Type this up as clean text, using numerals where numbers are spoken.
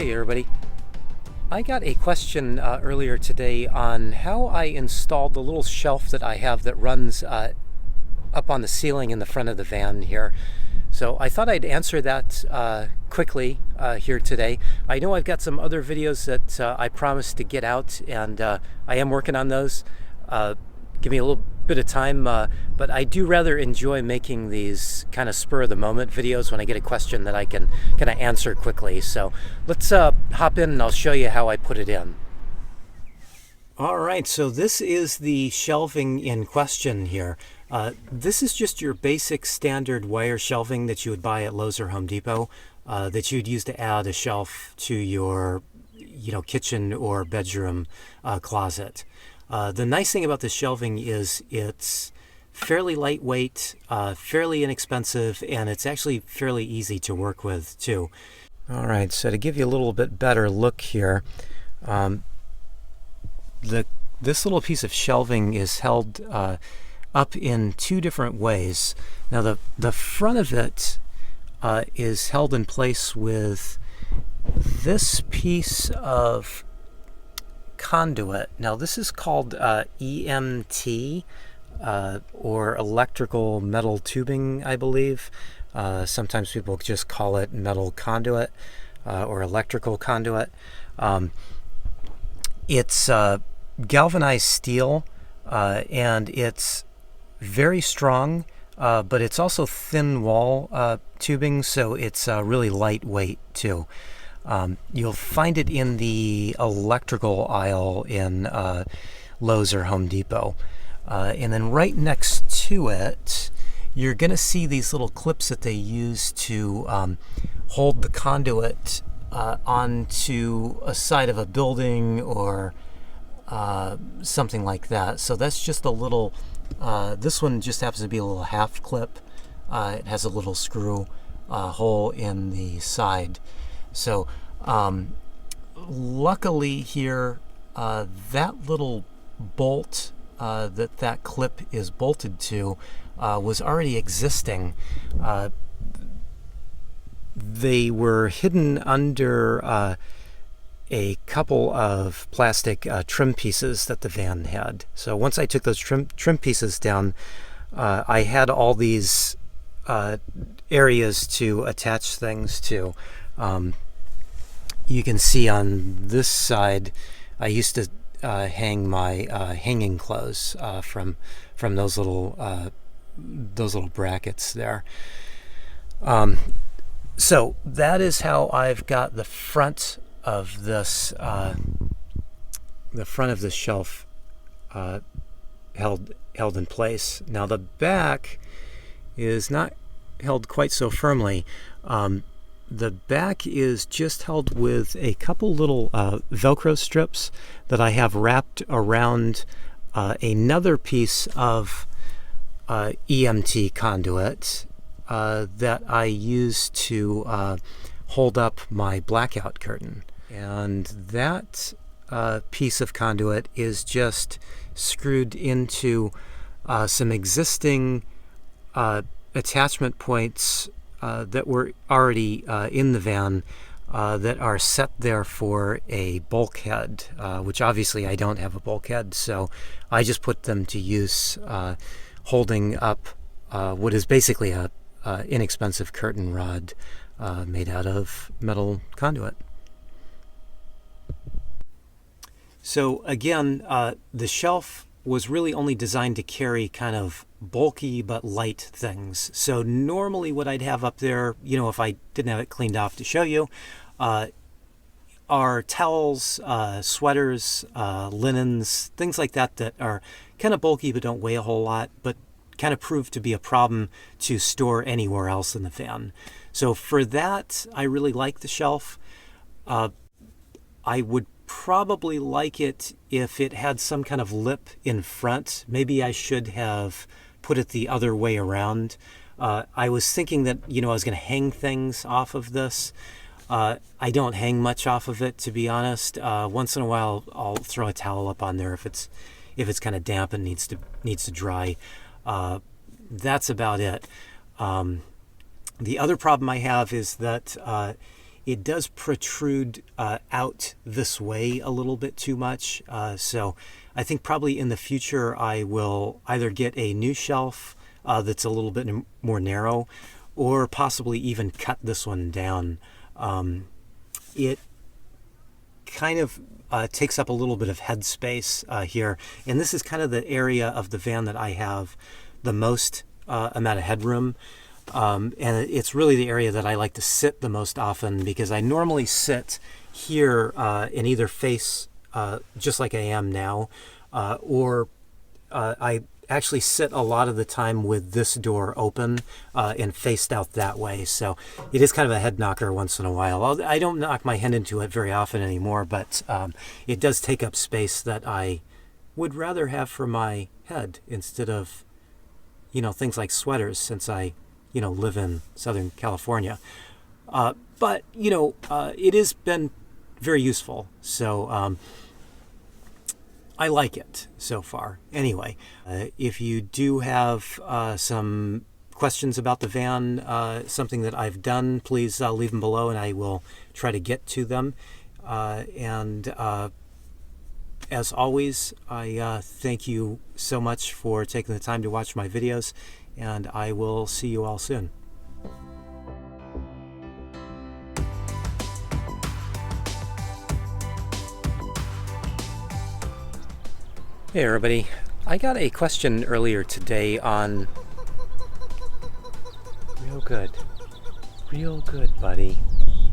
Hey everybody. I got a question earlier today on how I installed the little shelf that I have that runs up on the ceiling in the front of the van here. So I thought I'd answer that quickly here today. I know I've got some other videos that I promised to get out, and I am working on those. Give me a little bit of time, but I do rather enjoy making these kind of spur of the moment videos when I get a question that I can kind of answer quickly. So let's hop in and I'll show you how I put it in. All right, so this is the shelving in question here. This is just your basic standard wire shelving that you would buy at Lowe's or Home Depot that you'd use to add a shelf to your kitchen or bedroom closet. The nice thing about this shelving is it's fairly lightweight, fairly inexpensive, and it's actually fairly easy to work with too. All right, so to give you a little bit better look here, this little piece of shelving is held up in two different ways. Now the front of it is held in place with this piece of conduit. Now this is called EMT or electrical metal tubing, I believe. Sometimes people just call it metal conduit or electrical conduit. It's galvanized steel and it's very strong, but it's also thin wall tubing, so it's really lightweight too. You'll find it in the electrical aisle in Lowe's or Home Depot. And then right next to it, you're going to see these little clips that they use to hold the conduit onto a side of a building or something like that. So that's just a little, this one just happens to be a little half clip. It has a little screw hole in the side. So luckily here, that little bolt that clip is bolted to was already existing. They were hidden under a couple of plastic trim pieces that the van had. So once I took those trim pieces down, I had all these areas to attach things to. You can see on this side, I used to hang my hanging clothes from those little brackets there. So that is how I've got the front of this shelf held in place. Now the back is not held quite so firmly. The back is just held with a couple little Velcro strips that I have wrapped around another piece of EMT conduit that I use to hold up my blackout curtain. And that piece of conduit is just screwed into some existing attachment points that were already in the van that are set there for a bulkhead, which obviously I don't have a bulkhead, so I just put them to use holding up what is basically a inexpensive curtain rod made out of metal conduit. So again, the shelf was really only designed to carry kind of bulky but light things. So normally what I'd have up there, if I didn't have it cleaned off to show you, are towels, sweaters, linens, things like that that are kind of bulky but don't weigh a whole lot, but kind of prove to be a problem to store anywhere else in the van. So for that, I really like the shelf. I would probably like it if it had some kind of lip in front. Maybe I should have put it the other way around. I was thinking that, I was going to hang things off of this. I don't hang much off of it, to be honest. Once in a while, I'll throw a towel up on there if it's kind of damp and needs to dry. That's about it. The other problem I have is that it does protrude out this way a little bit too much. So I think probably in the future I will either get a new shelf that's a little bit more narrow, or possibly even cut this one down. It kind of takes up a little bit of headspace here, and this is kind of the area of the van that I have the most amount of headroom. And it's really the area that I like to sit the most often, because I normally sit here and either face just like I am now, or I actually sit a lot of the time with this door open and faced out that way. So it is kind of a head knocker once in a while. I don't knock my head into it very often anymore, but it does take up space that I would rather have for my head instead of, things like sweaters, since I live in Southern California. But it has been very useful. So I like it so far. Anyway, if you do have some questions about the van, something that I've done, please leave them below and I will try to get to them. And as always, I thank you so much for taking the time to watch my videos, and I will see you all soon. Hey everybody, I got a question earlier today on... Real good, buddy.